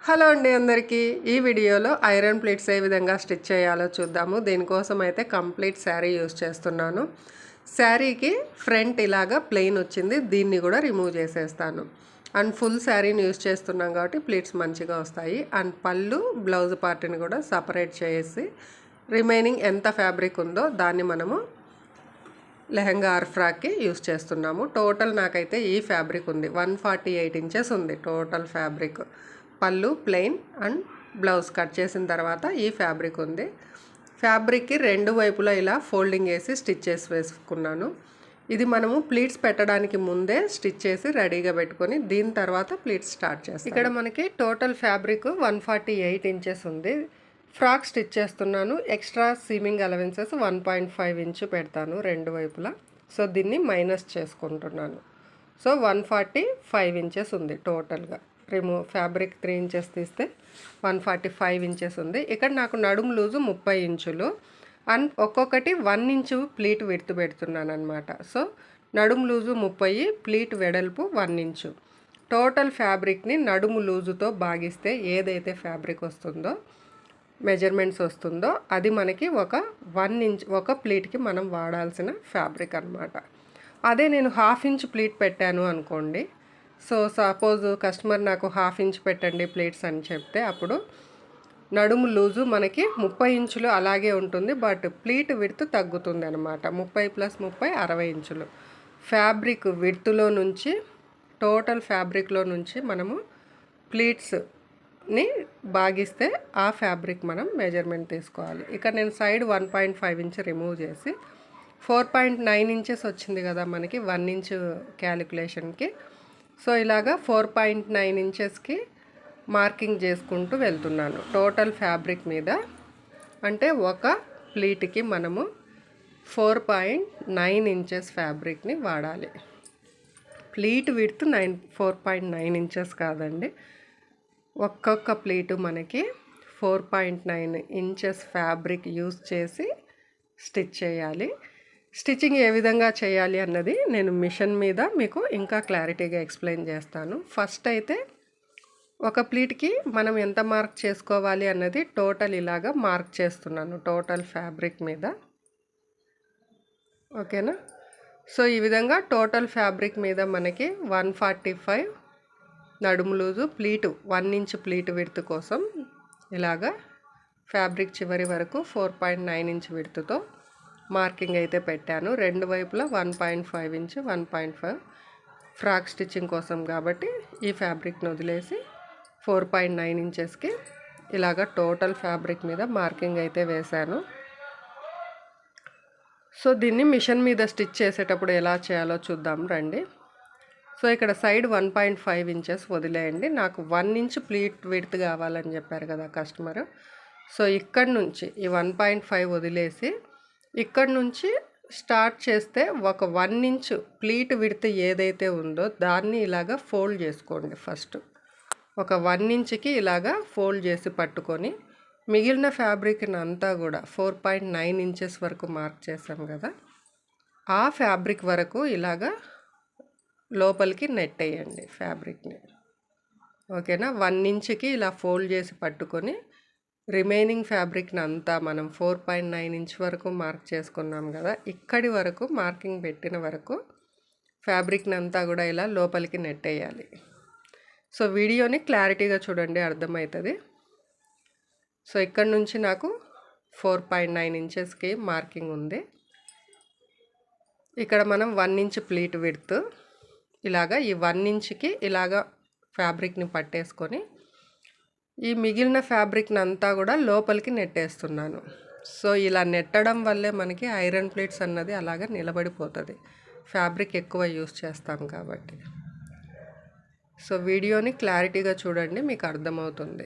Hello అండి అందరికీ. ఈ వీడియోలో ఐరన్ ప్లేట్స్ ఏ విధంగా స్టిచ్ చేయాలో చూద్దాము. దీనికోసం అయితే కంప్లీట్ శారీ యూస్ చేస్తున్నాను. శారీకి ఫ్రంట్ ఇలాగా ప్లెయిన్ వచ్చింది, దీన్ని కూడా రిమూవ్ చేసేస్తాను. అండ్ ఫుల్ శారీని యూస్ చేస్తున్నాం కాబట్టి ప్లీట్స్ మంచిగా వస్తాయి. అండ్ పళ్ళు బ్లౌజ్ పార్ట్ని కూడా సపరేట్ చేసి రిమైనింగ్ ఎంత ఫ్యాబ్రిక్ ఉందో దాన్ని మనము లెహంగా ఆర్ ఫ్రాక్కి యూస్ చేస్తున్నాము. టోటల్ నాకైతే ఈ ఫ్యాబ్రిక్ ఉంది, 148 ఇంచెస్ ఉంది టోటల్ ఫ్యాబ్రిక్. పళ్ళు ప్లెయిన్ అండ్ బ్లౌజ్ కట్ చేసిన తర్వాత ఈ ఫ్యాబ్రిక్ ఉంది. ఫ్యాబ్రిక్కి రెండు వైపులా ఇలా ఫోల్డింగ్ వేసి స్టిచ్ చేసి వేసుకున్నాను. ఇది మనము ప్లీట్స్ పెట్టడానికి ముందే స్టిచ్ చేసి రెడీగా పెట్టుకొని దీని తర్వాత ప్లీట్స్ స్టార్ట్ చేస్తాం. ఇక్కడ మనకి టోటల్ ఫ్యాబ్రిక్ 148 ఇంచెస్ ఉంది. ఫ్రాక్ స్టిచ్ చేస్తున్నాను. ఎక్స్ట్రా సీమింగ్ అలవెన్సెస్ 1.5 ఇంచు పెడతాను రెండు వైపులా. సో దీన్ని మైనస్ చేసుకుంటున్నాను. సో 145 ఇంచెస్ ఉంది టోటల్గా. ఫ్యాబ్రిక్ 3 ఇంచెస్ తీస్తే 145 ఇంచెస్ ఉంది. ఇక్కడ నాకు నడుము లూజు 30 ఇంచులు అండ్ ఒక్కొక్కటి 1 ఇంచు ప్లీట్ విడ్త్ పెడుతున్నాను అనమాట. సో నడుము లూజు 30, ప్లీట్ వెడల్పు 1 ఇంచు. టోటల్ ఫ్యాబ్రిక్ని నడుము లూజుతో భాగిస్తే ఏదైతే ఫ్యాబ్రిక్ వస్తుందో మెజర్మెంట్స్ వస్తుందో అది మనకి ఒక 1 ఇంచ్ ఒక ప్లీట్కి మనం వాడాల్సిన ఫ్యాబ్రిక్ అనమాట. అదే నేను 1/2 ఇంచ్ ప్లీట్ పెట్టాను అనుకోండి. సో సపోజ్ కస్టమర్ నాకు 1/2 ఇంచ్ పెట్టండి ప్లేట్స్ అని చెప్తే అప్పుడు నడుము లూజు మనకి 30 ఇంచులు అలాగే ఉంటుంది, బట్ ప్లీట్ విడ్త్ తగ్గుతుంది అనమాట. 30 + 30 60 ఇంచులు. ఫ్యాబ్రిక్ విడ్త్లో నుంచి టోటల్ ఫ్యాబ్రిక్లో నుంచి మనము ప్లీట్స్ని భాగిస్తే ఆ ఫ్యాబ్రిక్ మనం మెజర్మెంట్ తీసుకోవాలి. ఇక్కడ నేను సైడ్ 1.5 ఇంచ్ రిమూవ్ చేసి 4.9 ఇంచెస్ వచ్చింది కదా మనకి 1 ఇంచ్ క్యాలిక్యులేషన్కి. సో ఇలాగా 4.9 ఇంచెస్కి మార్కింగ్ చేసుకుంటూ వెళ్తున్నాను టోటల్ ఫ్యాబ్రిక్ మీద. అంటే ఒక ప్లీట్కి మనము 4.9 ఇంచెస్ ఫ్యాబ్రిక్ని వాడాలి. ప్లీట్ విడ్త్ 4.9 ఇంచెస్ కాదండి, ఒక్కొక్క ప్లీటు మనకి 4.9 ఇంచెస్ ఫ్యాబ్రిక్ యూస్ చేసి స్టిచ్ చేయాలి. స్టిచ్చింగ్ ఏ విధంగా చేయాలి అన్నది నేను మిషన్ మీద మీకు ఇంకా క్లారిటీగా ఎక్స్ప్లెయిన్ చేస్తాను. ఫస్ట్ అయితే ఒక ప్లీట్కి మనం ఎంత మార్క్ చేసుకోవాలి అన్నది టోటల్ ఇలాగా మార్క్ చేస్తున్నాను టోటల్ ఫ్యాబ్రిక్ మీద. ఓకేనా? సో ఈ విధంగా టోటల్ ఫ్యాబ్రిక్ మీద మనకి 145 నడుము లూజు ప్లీటు 1 ఇంచ్ ప్లీట్ విడ్త్ కోసం ఇలాగా ఫ్యాబ్రిక్ చివరి వరకు 4.9 ఇంచ్ విడ్త్తో మార్కింగ్ అయితే పెట్టాను. రెండు వైపులా 1.5 ఇంచ్ 1.5 ఫ్రాక్ స్టిచ్చింగ్ కోసం కాబట్టి ఈ ఫ్యాబ్రిక్ని వదిలేసి 4.9 ఇంచెస్కి ఇలాగ టోటల్ ఫ్యాబ్రిక్ మీద మార్కింగ్ అయితే వేశాను. సో దీన్ని మిషన్ మీద స్టిచ్ చేసేటప్పుడు ఎలా చేయాలో చూద్దాం రండి. సో ఇక్కడ సైడ్ 1.5 ఇంచెస్ వదిలేయండి. నాకు 1 ఇంచ్ ప్లీట్ విడ్త్ కావాలని చెప్పారు కదా కస్టమర్. సో ఇక్కడ నుంచి ఈ 1.5 వదిలేసి ఇక్కడ నుంచి స్టార్ట్ చేస్తే ఒక 1 ఇంచ్ ప్లీట్ విడ్త్ ఏదైతే ఉందో దాన్ని ఇలాగా ఫోల్డ్ చేసుకోండి. ఫస్ట్ ఒక 1 ఇంచ్కి ఇలాగా ఫోల్డ్ చేసి పట్టుకొని మిగిలిన ఫ్యాబ్రిక్ని అంతా కూడా 4.9 ఇంచెస్ వరకు మార్క్ చేసాం కదా, ఆ ఫ్యాబ్రిక్ వరకు ఇలాగా లోపలికి నెట్ వేయండి ఫ్యాబ్రిక్ని. ఓకేనా? 1 ఇంచ్కి ఇలా ఫోల్డ్ చేసి పట్టుకొని రిమైనింగ్ ఫ్యాబ్రిక్ని అంతా మనం 4.9 ఇంచ్ వరకు మార్క్ చేసుకున్నాం కదా, ఇక్కడి వరకు మార్కింగ్ పెట్టిన వరకు ఫ్యాబ్రిక్ని అంతా కూడా ఇలా లోపలికి నెట్టేయాలి. సో వీడియోని క్లారిటీగా చూడండి, అర్థమవుతుంది. సో ఇక్కడ నుంచి నాకు 4.9 ఇంచెస్కి మార్కింగ్ ఉంది. ఇక్కడ మనం 1 ఇంచ్ ప్లీట్ విడ్త్ ఇలాగా ఈ 1 ఇంచ్కి ఇలాగా ఫ్యాబ్రిక్ని పట్టేసుకొని ఈ మిగిలిన ఫ్యాబ్రిక్ని అంతా కూడా లోపలికి నెట్టేస్తున్నాను. సో ఇలా నెట్టడం వల్లే మనకి ఐరన్ ప్లేట్స్ అన్నది అలాగా నిలబడిపోతుంది, ఫ్యాబ్రిక్ ఎక్కువ యూస్ చేస్తాం కాబట్టి. సో వీడియోని క్లారిటీగా చూడండి, మీకు అర్థమవుతుంది.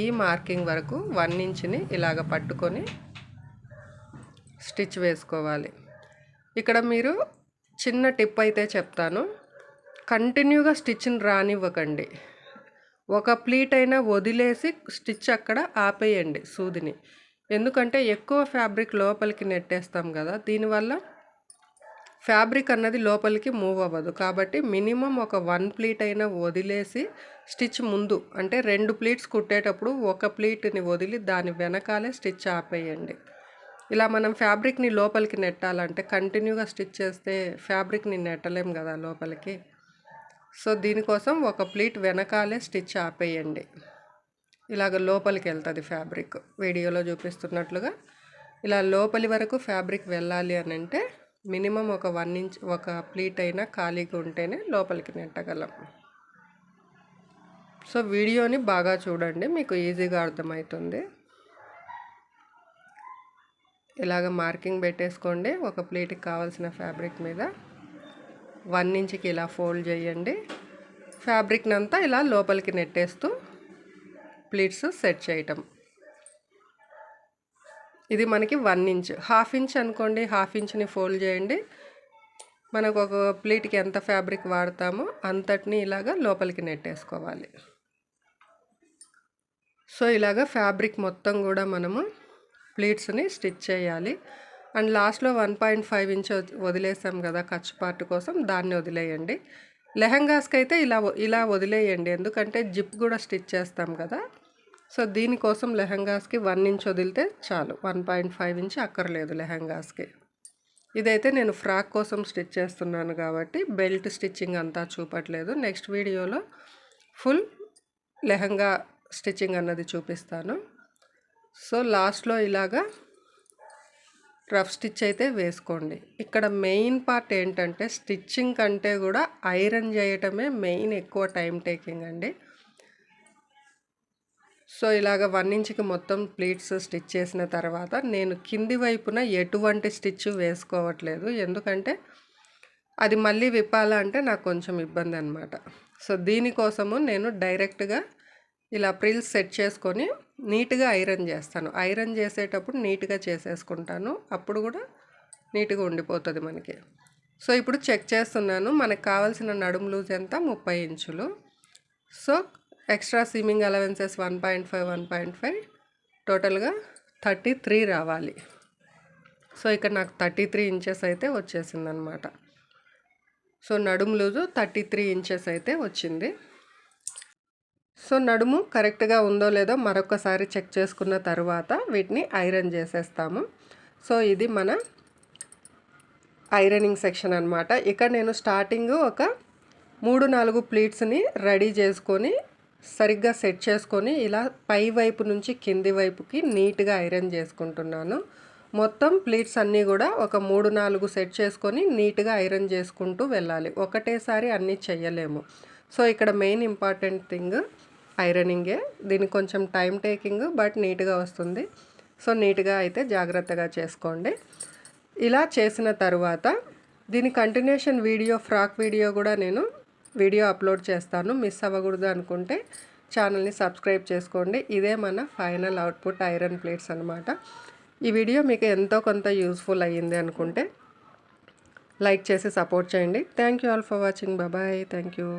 ఈ మార్కింగ్ వరకు 1 ఇంచ్ని ఇలాగ పట్టుకొని స్టిచ్ వేసుకోవాలి. ఇక్కడ మీరు చిన్న టిప్ అయితే చెప్తాను, కంటిన్యూగా స్టిచ్ని రానివ్వకండి. ఒక ప్లీట్ అయినా వదిలేసి స్టిచ్ అక్కడ ఆపేయండి సూదిని. ఎందుకంటే ఎక్కువ ఫ్యాబ్రిక్ లోపలికి నెట్టేస్తాం కదా, దీనివల్ల ఫ్యాబ్రిక్ అన్నది లోపలికి మూవ్ అవ్వదు. కాబట్టి మినిమం ఒక 1 ప్లీట్ అయినా వదిలేసి స్టిచ్ ముందు అంటే 2 ప్లీట్స్ కుట్టేటప్పుడు ఒక ప్లీట్ని వదిలి దాని వెనకాలే స్టిచ్ ఆపేయండి. ఇలా మనం ఫ్యాబ్రిక్ని లోపలికి నెట్టాలంటే కంటిన్యూగా స్టిచ్ చేస్తే ఫ్యాబ్రిక్ని నెట్టలేం కదా లోపలికి. సో దీనికోసం ఒక ప్లీట్ వెనకాలే స్టిచ్ ఆపేయండి. ఇలాగ లోపలికి వెళ్తుంది ఫ్యాబ్రిక్. వీడియోలో చూపిస్తున్నట్లుగా ఇలా లోపలి వరకు ఫ్యాబ్రిక్ వెళ్ళాలి అని అంటే మినిమం ఒక 1 ఇంచ్ ఒక ప్లీట్ అయినా ఖాళీగా ఉంటేనే లోపలికి నెట్టగలం. సో వీడియోని బాగా చూడండి, మీకు ఈజీగా అర్థమవుతుంది. ఇలాగ మార్కింగ్ పెట్టేసుకోండి. ఒక ప్లీట్కి కావాల్సిన ఫ్యాబ్రిక్ మీద 1 ఇంచ్కి ఇలా ఫోల్డ్ చేయండి. ఫ్యాబ్రిక్ని అంతా ఇలా లోపలికి నెట్టేస్తూ ప్లీట్స్ సెట్ చేయటం. ఇది మనకి 1 ఇంచ్. 1/2 ఇంచ్ అనుకోండి, 1/2 ఇంచ్ని ఫోల్డ్ చేయండి. మనకు ఒక ప్లీట్కి ఎంత ఫ్యాబ్రిక్ వాడతామో అంతటిని ఇలాగ లోపలికి నెట్టేసుకోవాలి. సో ఇలాగ ఫ్యాబ్రిక్ మొత్తం కూడా మనము ప్లీట్స్ని స్టిచ్ చేయాలి. అండ్ లాస్ట్లో 1.5 ఇంచ్ వదిలేసాం కదా ఖర్చు పార్ట్ కోసం, దాన్ని వదిలేయండి. లెహంగాస్కి అయితే ఇలా వదిలేయండి, ఎందుకంటే జిప్ కూడా స్టిచ్ చేస్తాం కదా. సో దీనికోసం లెహంగాస్కి 1 ఇంచ్ వదిలితే చాలు, 1.5 ఇంచ్ అక్కర్లేదు లెహంగాస్కి. ఇదైతే నేను ఫ్రాక్ కోసం స్టిచ్ చేస్తున్నాను కాబట్టి బెల్ట్ స్టిచ్చింగ్ అంతా చూపట్లేదు. నెక్స్ట్ వీడియోలో ఫుల్ లెహంగా స్టిచ్చింగ్ అన్నది చూపిస్తాను. సో లాస్ట్లో ఇలాగా రఫ్ స్టిచ్ అయితే వేసుకోండి. ఇక్కడ మెయిన్ పార్ట్ ఏంటంటే స్టిచ్చింగ్ కంటే కూడా ఐరన్ చేయటమే మెయిన్ ఎక్కువ టైం టేకింగ్ అండి. సో ఇలాగ 1 ఇంచ్కి మొత్తం ప్లీట్స్ స్టిచ్ చేసిన తర్వాత నేను కింది వైపున ఎటువంటి స్టిచ్ వేసుకోవట్లేదు, ఎందుకంటే అది మళ్ళీ విప్పాలంటే నాకు కొంచెం ఇబ్బంది అనమాట. సో దీనికోసము నేను డైరెక్ట్గా ఇలా ప్రిల్స్ సెట్ చేసుకొని నీట్గా ఐరన్ చేస్తాను. ఐరన్ చేసేటప్పుడు నీట్గా చేసేసుకుంటాను, అప్పుడు కూడా నీట్గా ఉండిపోతుంది మనకి. సో ఇప్పుడు చెక్ చేస్తున్నాను, మనకు కావాల్సిన నడుము లూజ్ ఎంత, 30 ఇంచులు. సో ఎక్స్ట్రా సీమింగ్ అలవెన్సెస్ 1.5 టోటల్గా 33 రావాలి. సో ఇక్కడ నాకు 33 ఇంచెస్ అయితే వచ్చేసింది అనమాట. సో నడుము లూజు 33 ఇంచెస్ అయితే వచ్చింది. సో నడుము కరెక్ట్గా ఉందో లేదో మరొకసారి చెక్ చేసుకున్న తర్వాత వీటిని ఐరన్ చేసేస్తాము. సో ఇది మన ఐరనింగ్ సెక్షన్ అనమాట. ఇక్కడ నేను స్టార్టింగ్ ఒక 3-4 ప్లీట్స్ని రెడీ చేసుకొని సరిగ్గా సెట్ చేసుకొని ఇలా పై వైపు నుంచి కింది వైపుకి నీట్గా ఐరన్ చేసుకుంటున్నాను. మొత్తం ప్లీట్స్ అన్నీ కూడా ఒక 3-4 సెట్ చేసుకొని నీట్గా ఐరన్ చేసుకుంటూ వెళ్ళాలి, ఒకటేసారి అన్నీ చెయ్యలేము. సో ఇక్కడ మెయిన్ ఇంపార్టెంట్ థింగ్ ఐరనింగే. దీనికి కొంచెం టైం టేకింగ్, బట్ నీట్గా వస్తుంది. సో నీట్గా అయితే జాగ్రత్తగా చేసుకోండి. ఇలా చేసిన తర్వాత దీని కంటిన్యూషన్ వీడియో, ఫ్రాక్ వీడియో కూడా నేను వీడియో అప్లోడ్ చేస్తాను. మిస్ అవ్వకూడదు అనుకుంటే ఛానల్ని సబ్స్క్రైబ్ చేసుకోండి. ఇదే మన ఫైనల్ అవుట్పుట్ ఐరన్ ప్లేట్స్ అనమాట. ఈ వీడియో మీకు ఎంతో కొంత యూస్ఫుల్ అయ్యింది అనుకుంటే లైక్ చేసి సపోర్ట్ చేయండి. Thank you all for watching. Bye. Thank you.